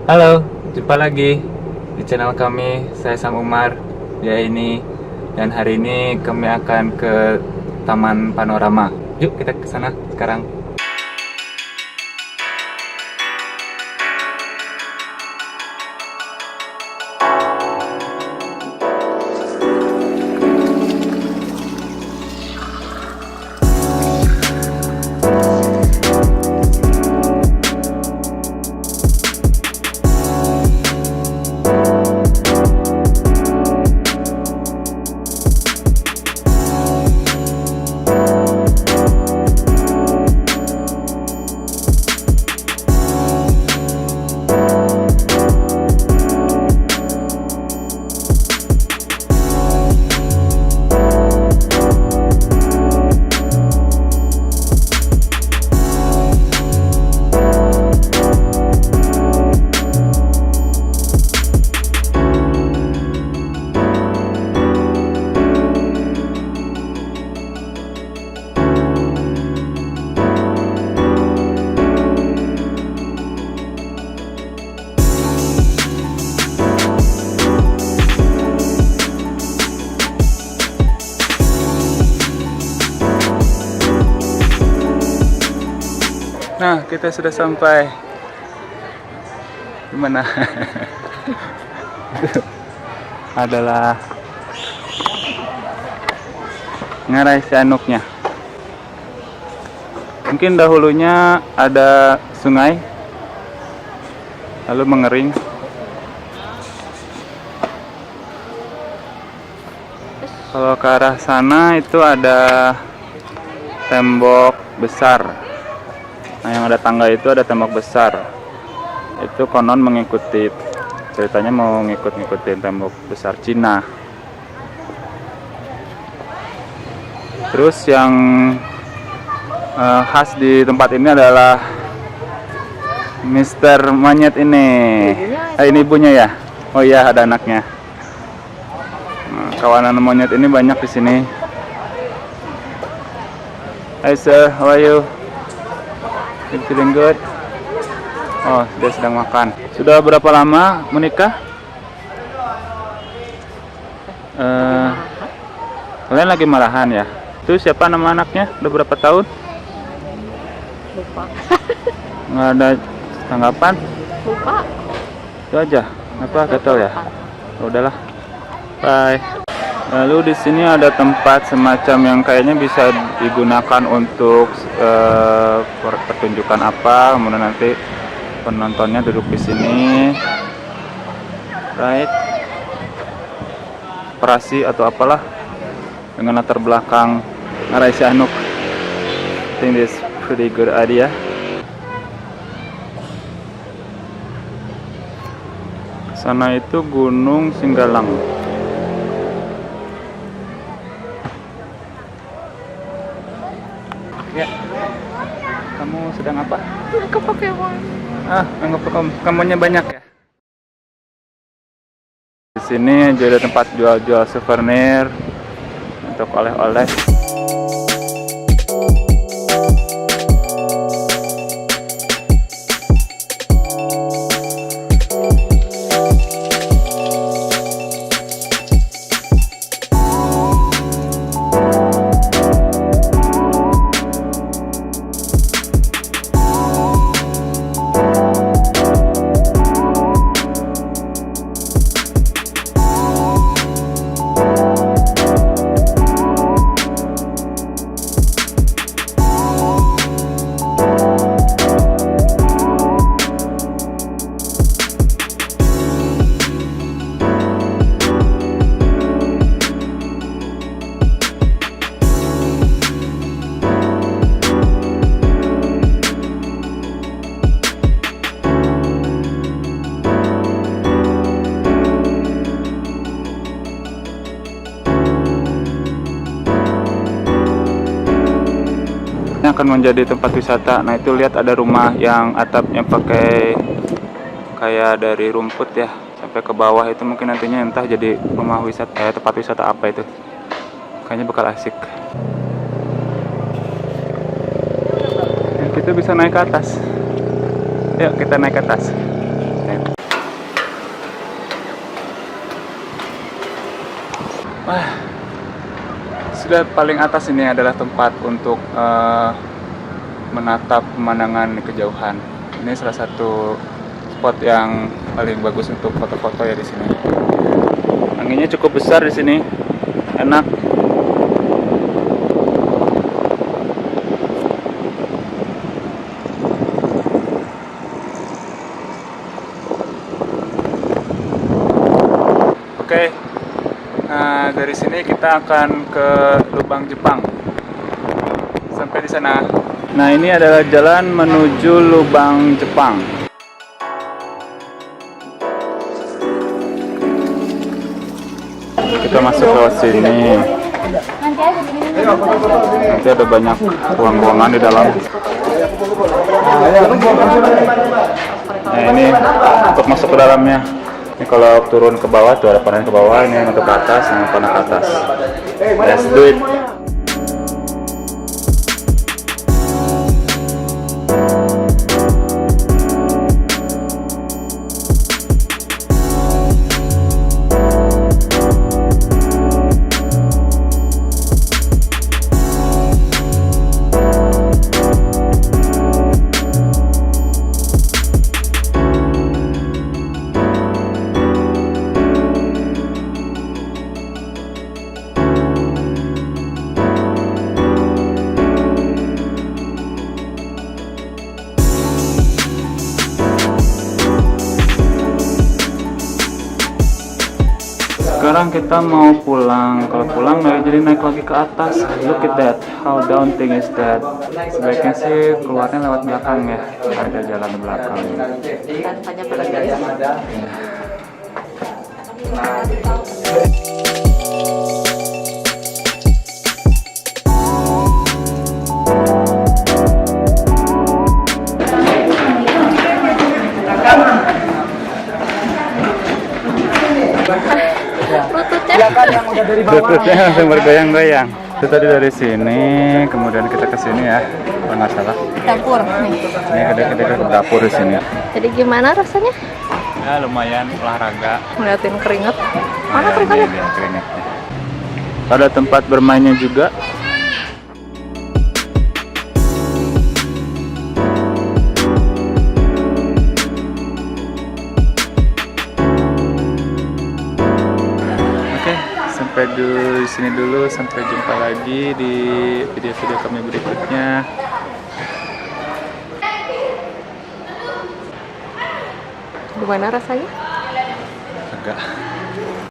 Halo, jumpa lagi di channel kami. Saya Sam Umar, ya ini. Dan hari ini kami akan ke Taman Panorama. Yuk kita ke sana sekarang. Nah, kita sudah sampai. Gimana? Adalah Ngarai Sianuknya. Mungkin dahulunya ada sungai, lalu mengering. Kalau ke arah sana itu ada tembok besar. Nah, yang ada tangga itu ada tembok besar. Itu konon mengikuti, ceritanya mau ngikutin tembok besar Cina. Terus yang khas di tempat ini adalah Mister Monyet ini. Ini ibunya ya? Oh iya, ada anaknya. Nah, kawanan monyet ini banyak di sini. Hi sir, how are you? You feeling good? Oh, dia sedang makan. Sudah berapa lama menikah? Kalian lagi marahan ya? Itu siapa nama anaknya? Udah berapa tahun? Lupa. Nggak ada tanggapan? Lupa. Itu aja. Apa? Gak tahu ya? Udahlah. Bye. Lalu di sini ada tempat semacam yang kayaknya bisa digunakan untuk pertunjukan apa, kemudian nanti penontonnya duduk di sini, right? Operasi atau apalah dengan latar belakang Ngarai Sianuk. I think this pretty good idea. Sana itu Gunung Singgalang. Ya, kamu sedang apa? Nangkep Pokemon. Nangkep Pokemonnya banyak ya? Di sini juga ada tempat jual-jual souvenir untuk oleh-oleh. Akan menjadi tempat wisata. Nah, itu lihat ada rumah yang atapnya pakai kayak dari rumput ya sampai ke bawah. Itu mungkin nantinya entah jadi rumah wisata, tempat wisata apa itu. Kayaknya bakal asik. Dan kita bisa naik ke atas. Yuk kita naik ke atas. Wah, sudah paling atas ini adalah tempat untuk menatap pemandangan di kejauhan. Ini salah satu spot yang paling bagus untuk foto-foto ya di sini. Anginnya cukup besar di sini, enak. Oke, nah dari sini kita akan ke Lubang Jepang. Sampai di sana. Nah, ini adalah jalan menuju Lubang Jepang. Kita masuk lewat sini. Nanti ada banyak ruang-ruangan di dalam. Nah, ini untuk masuk ke dalamnya. Ini kalau turun ke bawah tuh ada panel ke bawah, ini untuk ke atas, yang panel ke atas. Let's do it. Sekarang kita mau pulang. Kalau pulang jadi naik lagi ke atas. Look at that, how daunting is that. Sebaiknya sih keluarnya lewat belakang ya. Ada jalan di belakang. Tanya pada guys. Lututnya langsung bergoyang-goyang. Itu tadi dari sini, kemudian kita ke sini ya, kalau nggak salah. Dapur nih. Ini ada kita ke dapur di sini. Jadi gimana rasanya? Ya lumayan olahraga. Ngeliatin keringet. Mana Lumayan keringetnya? ini keringetnya. Ada tempat bermainnya juga. Sampai di sini dulu, sampai jumpa lagi di video-video kami berikutnya. Gimana rasanya? Agak